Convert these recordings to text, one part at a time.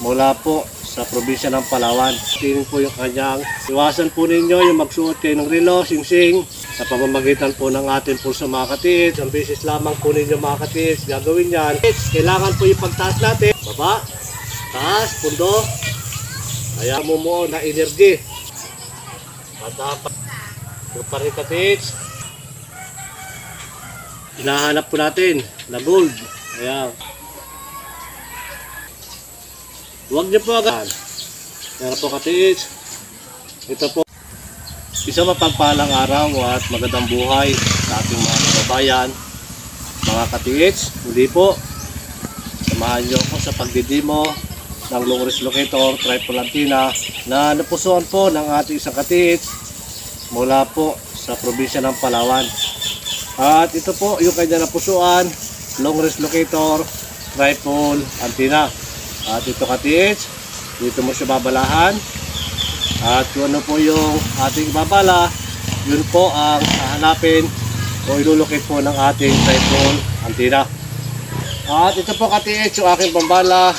mula po sa probinsya ng Palawan. Tingin po yung kanyang iwasan po ninyo yung magsuot kayo ng relo, singsing sa pamamagitan po ng ating pulso mga katiits. Ang beses lamang po ninyo mga katiits gagawin yan. Kailangan po yung pagtaas natin, baba, taas, pundo, kaya mumuo na energy. At dapat yung parin katiits, hinahanap po natin na gold. Ayan. Huwag niyo po agad. Pero po katiits, ito po isang mapagpalang araw at magandang buhay sa ating mga kababayan. Mga katiits, muli po, samahan niyo po sa pagdidimo ng long wrist locator tripod antenna na napusuan po ng ating isang katiits mula po sa probinsya ng Palawan. At ito po yung kanya napusuan, long wrist locator tripod antenna. At ito katiits, dito mo siya babalahan. At kung ano po yung ating babala, yun po ang hahanapin o ilulukit po ng ating tripod antenna. At ito po katiits, yung aking pambala,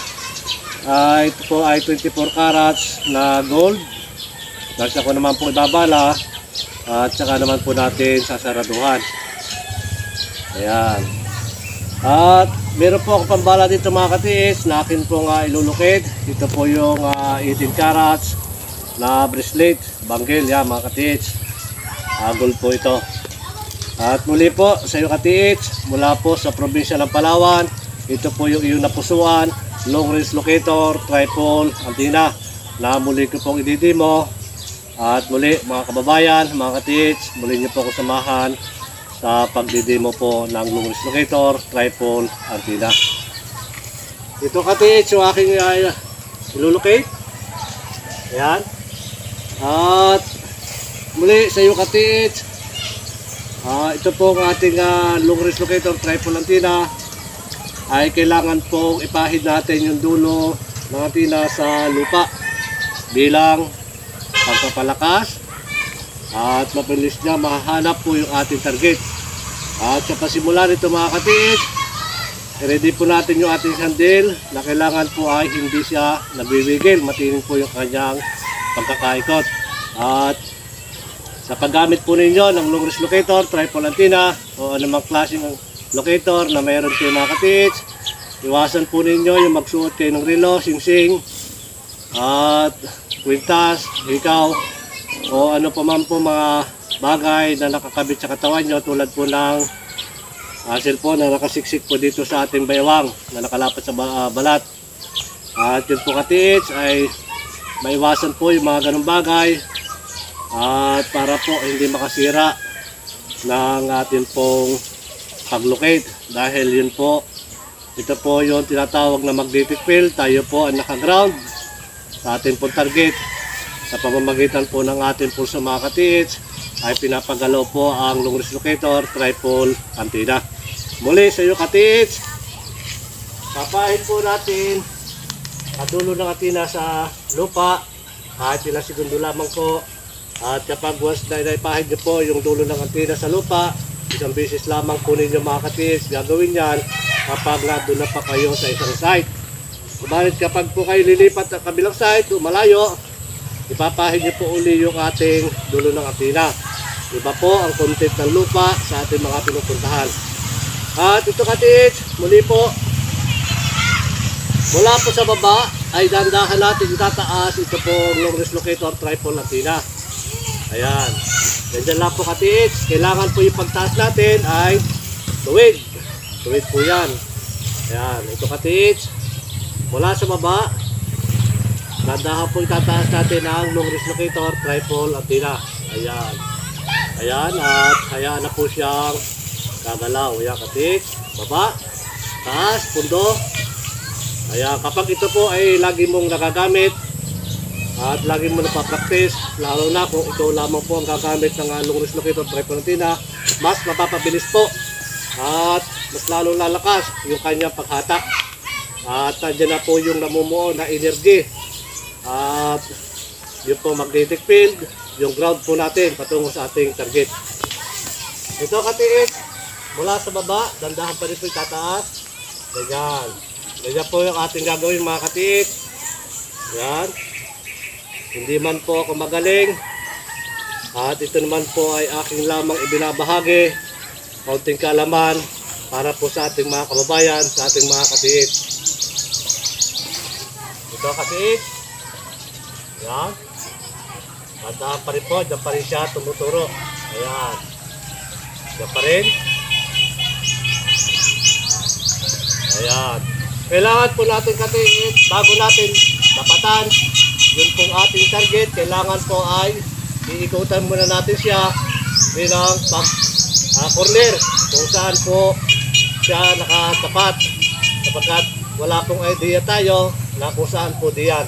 ito po ay 24 carats na gold. Nasa ko naman po ibabala at saka naman po natin sasaraduhan. Ayan. At meron po ako pambala dito mga katiits na akin pong ilulukit. Ito po yung 18 carats na bracelet, bangle, yan mga katiits. Gold po ito. At muli po sa iyo katiits, mula po sa probinsya ng Palawan, ito po yung iyong napusuan, long range locator, tripod, antenna na muli ko pong ididimo. At muli mga kababayan, mga katiits, muli niyo po ako samahan sa pagdidemo po ng long range locator, tripod, antenna. Ito katiits yung aking ilulocate. Ayan. At muli sa iyo katiits, ito po ang ating long range locator, tripod, antenna. Ay kailangan pong ipahid natin yung dulo ng antenna sa lupa bilang pagpapalakas at mabilis niya mahanap po yung ating target. At sa pasimula nito mga katiits, ready po natin yung ating handle na kailangan po ay hindi siya nabibigil, matinin po yung kanyang pagkakaikot. At sa paggamit po ninyo ng long range locator, tripod antenna o anumang klaseng locator na mayroon kayo mga katiits, iwasan po ninyo yung magsuot kayo ng relo, singsing at kwintas, hikaw o ano pa man po mga bagay na nakakabit sa katawan nyo tulad po ng cellphone na nakasiksik po dito sa ating baywang na nakalapat sa balat. At yun po katiits ay maiwasan po yung mga ganong bagay at para po hindi makasira ng ating pong pag-locate, dahil yun po, ito po yung tinatawag na magnetic field. Tayo po ang naka-ground sa ating pong target. Sa pamamagitan po ng ating pulso mga katiits ay pinapagalaw po ang long range locator, tripod, antenna. Muli sa iyo katiits, papahid po natin ang dulo ng antenna sa lupa kahit ilang segundo lamang po. At kapag once na ipahid nyo po yung dulo ng antenna sa lupa, isang beses lamang po ninyo mga katiits gagawin yan kapag nandun na pa kayo sa isang site. Subalit kapag po kayo lilipat sa kabilang site o malayo, ipapahid nyo po uli yung ating dulo ng antenna. Iba po ang content ng lupa sa ating mga pinupuntahan. At ito katiits, muli po, mula po sa baba ay dandahan natin itataas ito po long range locator, tripod, antenna. Ayan. Ganyan lang po katiits. Kailangan po yung pagtaas natin ay tuwid. Tuwid po yan. Ayan. Ito katiits. Mula sa baba, dandahan po itataas natin ang long range locator, tripod, antenna. Ayan. Ayan. At hayaan na po siyang gagalaw. Ayan katiits. Baba. Taas. Pundo. Ayan. Kapag ito po ay lagi mong nagagamit at lagi mo napapractice, lalo na kung ito lamang po ang gagamit ng long range locator, tripod, antenna, mas mapapabilis po at mas lalong lalakas yung kanyang paghatak. At dyan na po yung namumuo na energy at yung po magnetic field, yung ground po natin patungo sa ating target. Ito katiits, mula sa baba, dandahan pa rin po itataas. Ganyan. Ganyan po yung ating gagawin mga katiits. Yan. Hindi man po ako magaling. At ito naman po ay aking lamang ibinabahagi. Kaunting kaalaman para po sa ating mga kababayan, sa ating mga katiit. Ito katiit. Yan. Tandaan pa rin po, dyan pa rin siya tumuturo. Ayan. Dyan pa rin. Ayan. Kailangan po natin katiit, bago natin tapatan, yun pong ating target, kailangan po ay iikutan muna natin siya bilang corner kung saan po siya nakatapat, sapagkat wala pong idea tayo na kung saan po diyan.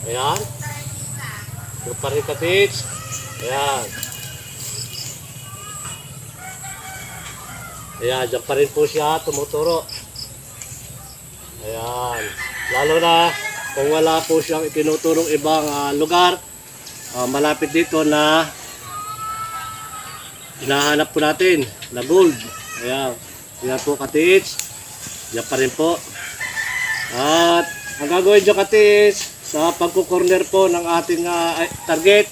Ayan. Yung parikatits. Ayan. Ayan, dyan pa rin po siya tumuturo. Ayan. Lalo na kung wala po siyang itinuturong ibang lugar, malapit dito na hinahanap po natin na gold. Ayan. Ayan po katiits. Dyan pa rin po. At ang gagawin dyan katiits, sa pagkukorner po ng ating target,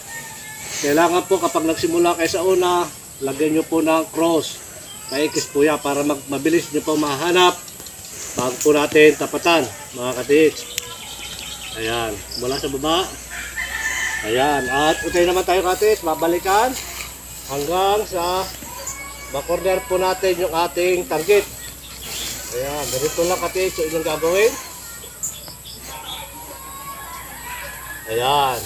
kailangan po kapag nagsimula kayo sa una, lagyan nyo po ng cross. Kaikis po yan para mabilis nyo po mahanap bago po natin tapatan, mga katiits. Ayan, mula sa baba. Ayan, at utay naman tayo katiits, babalikan hanggang sa makorner po natin yung ating target. Ayan, ganito lang katiits yung inyong gagawin. Ayan.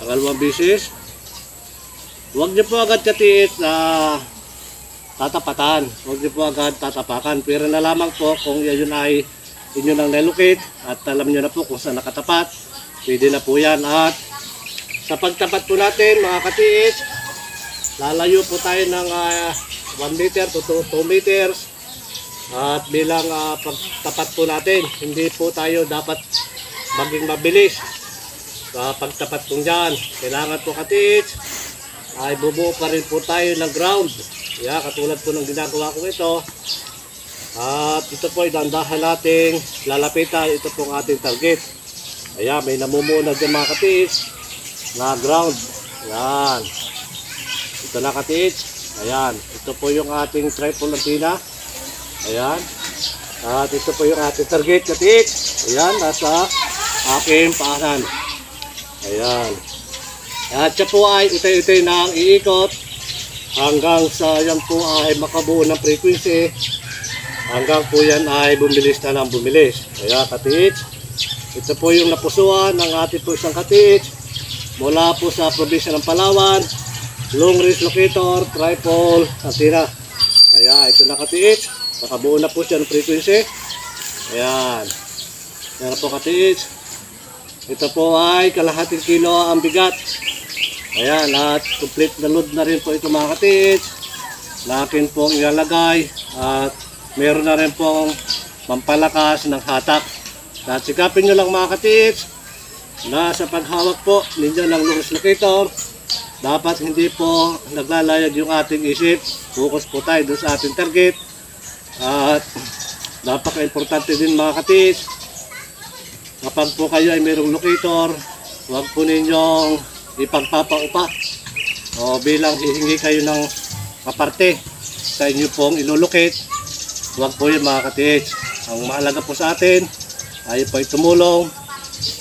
Pangalawang bisis. Huwag niyo po agad katiit na tatapatan. Huwag niyo po agad tatapakan. Pero na lamang po kung yun ay inyo nang nalukit at alam niyo na po kung saan nakatapat. Pwede na po yan. At sa pagtapat po natin mga katiit, lalayo po tayo ng 1 meter to 2 meters. At bilang pagtapat po natin, hindi po tayo dapat maging mabilis sa pagtapat kong dyan. Kailangan po katiits ay bubuo pa rin po tayo ng ground. Yeah, katulad po ng ginagawa ko ito. At ito po ay dandahan nating lalapitan. Ito po ang ating target. Ayan, may namumuo na dyan mga katiits na ground. Ayan. Ito na katiits. Ayan. Ito po yung ating triple antenna. Ayan. At ito po yung ating target katiits. Ayan, nasa aking paanan. Ayan. At siya po ay utay-utay na ang iikot hanggang sa yan po ay makabuo ng frequency, hanggang po yan ay bumilis na ng bumilis. Kaya katiits, ito po yung napusuan ng ating po isang katiits mula po sa probinsya ng Palawan, long range locator, triple antenna. Kaya ito na katiits, nakabuo na po siya ng frequency. Ayan. Yan po katiits. Ito po ay kalahating kilo ang bigat. Ayan, at complete na load na rin po ito mga katiits. Na akin pong ilalagay. At meron na rin pong pampalakas ng hatak. At sikapin nyo lang mga katiits na sa paghawak po ninyo ng locus locator, dapat hindi po naglalayag yung ating isip. Focus po tayo doon sa ating target. At napaka-importante din mga katiits, kapag po kayo ay mayroong locator, huwag po ninyong ipagpapaupa o bilang hihingi kayo ng kaparte sa inyo pong ilulukit. Huwag po yun mga katiits. Ang mahalaga po sa atin ay po ay tumulong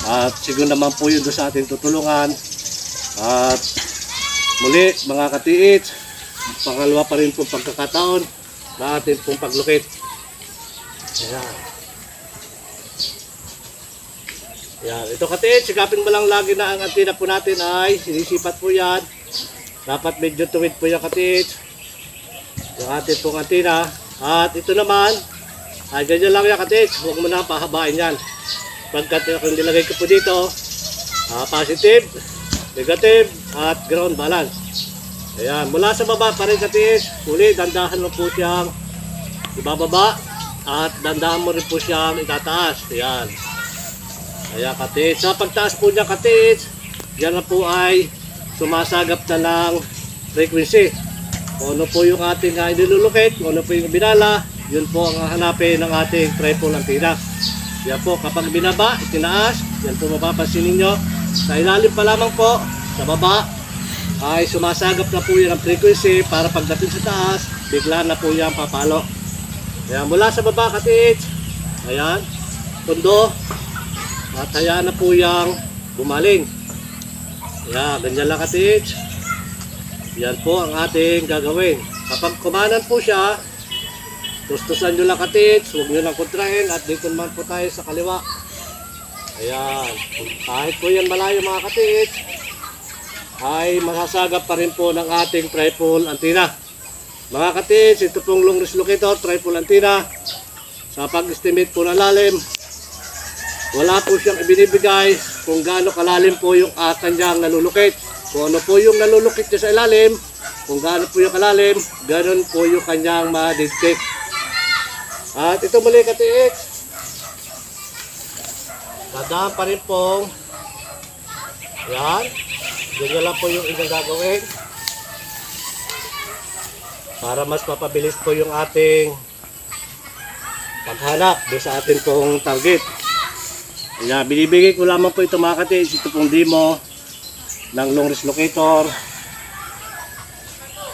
at siguro naman po yun doon sa ating tutulungan. At muli mga katiits, pangalawa pa rin po pagkakataon na ating pong paglukit. Ayan. Yan, ito katiits, sikapin mo lang lagi na ang antenna po natin ay sinisipat po yan. Dapat medyo tuwid po yung katiits, yung ating pong antenna. At ito naman ay ganyan lang yung katiits, huwag mo na pahabain yan. Pagkat kung nilagay ko po dito, positive, negative at ground balance. Ayan, mula sa baba pa rin katiits, uli dandahan mo po siyang ibababa at dandahan mo rin po siyang itataas. Ayan. Ayan katiits, sa pagtaas po niya katiits, yan na po ay sumasagap na ng frequency. kung ano po yung ating nilulukit, kung ano po yung binala, yun po ang hanapin ng ating triple antenna. Yan po, kapag binaba, itinaas, yan po mapapansin ninyo. Sa ilalim pa lamang po, sa baba, ay sumasagap na po yan ang frequency para pagdating sa taas, bigla na po yan papalo. Ayan, mula sa baba katiits, ayan, pundo, at hayaan na po yang bumaling. Ayan, ganyan lang katiits. Yan po ang ating gagawin. Kapag kumanan po siya, tustusan nyo lang katiits, huwag nyo lang kontrahin, at dito naman po tayo sa kaliwa. Ayan, kahit po yan malayo mga katiits, ay masasagap pa rin po ng ating triple antenna. Mga katiits, ito pong long range locator, triple antenna. Sa pag-estimate po ng lalim, wala po siyang ibinibigay kung gaano kalalim po yung kanyang nalulukit. Kung ano po yung nalulukit niya sa ilalim, kung gaano po yung kalalim, ganon po yung kanyang ma-detect. At ito muli katiits, dadaan pa rin pong yan. Ganyan lang po yung inyong gagawin para mas mapabilis po yung ating paghanap doon sa ating pong target. Kaya binibigay ko lamang po ito mga katiits, ito pong demo ng long range locator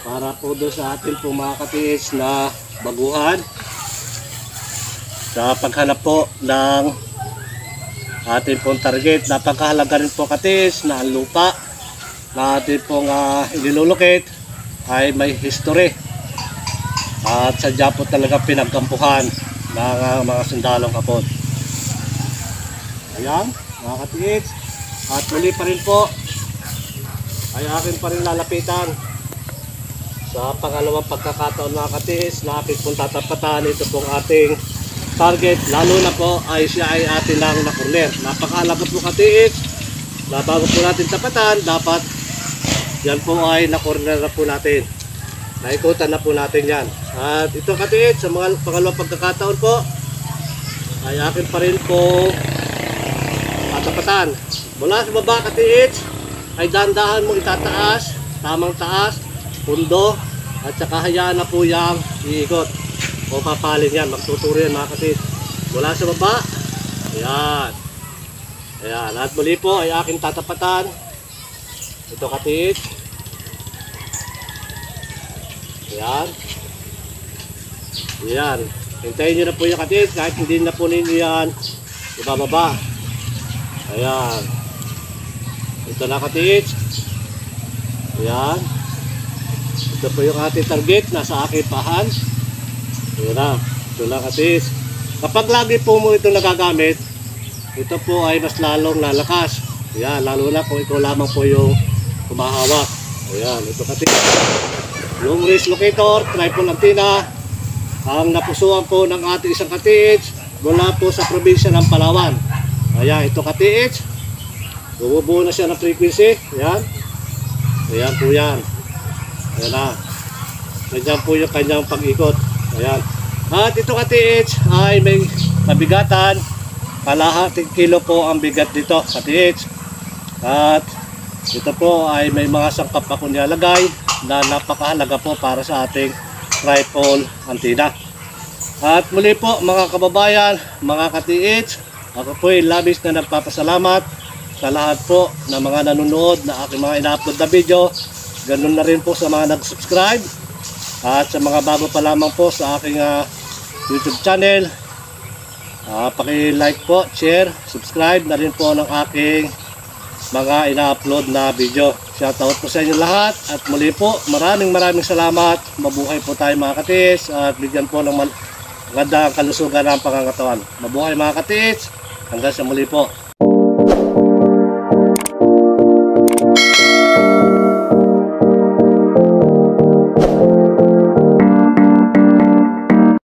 para po doon sa ating pong mga katiits na baguhan sa paghanap po ng ating pong target. Napakahalaga rin po katiits na ang lupa na ating pong inilulukit ay may history at sadya po talaga pinagkampuhan ng mga sundalong Hapon. Ayan mga katiits, at muli pa rin po ay akin pa rin lalapitan sa pangalawang pagkakataon mga katiits na akin pong tatapatan ito pong ating target, lalo na po ay siya ay atin lang na corner. Napakahalaga po katiits na bago po natin tapatan, dapat yan po ay na-corner na po natin. Naikutan na po natin yan. At ito katiits, sa mga pangalawang pagkakataon po, ay akin pa rin po tatapatan. Mula sa baba katiits, ay dahan-dahan mo itataas, tamang taas, pundo, at saka hayaan na po yung iikot. O papalin yan, magtuturo yan mga katiits. Mula sa baba, ayan. Ayan, at muli po ay aking tatapatan. Ito katiits. Ayan. Ayan. Hintayin nyo na po yung katiits kahit hindi na po ninyo yan ibababa. Ayan. Ito na katiits. Ayan. Ito po yung ating target. Nasa aking pahan. Ayan na. Ito na katiits. Kapag lagi po mo ito nagagamit, ito po ay mas lalong lalakas. Ayan. Lalo na kung ikaw lamang po yung kumahawak. Ayan. Ito katiits. Long range locator, triple antenna, ang napusuan po ng ating isang katiits mula po sa probinsya ng Palawan. Ayan, ito katiits, bumubuo na siya ng frequency. Ayan, ayan po yan. Ayan na, ganyan po yung kanyang pag-ikot. Ayan, at ito katiits ay may mabigatan, kalahating kilo po ang bigat dito katiits. At ito po ay may mga sangkap ako nilalagay na napakahalaga po para sa ating triple antenna. At muli po mga kababayan, mga katiits, ako po ay labis na nagpapasalamat sa lahat po ng mga nanonood na aking mga ina-upload na video. Ganun na rin po sa mga nag-subscribe at sa mga bago pa lamang po sa aking YouTube channel. Paki-like po, share, subscribe na rin po ng aking mga ina-upload na video. Shoutout po sa inyo lahat at muli po maraming salamat. Mabuhay po tayo mga katiits at bigyan po ng magandang kalusugan ng pangangatawan. Mabuhay mga katiits, hanggang sa muli po.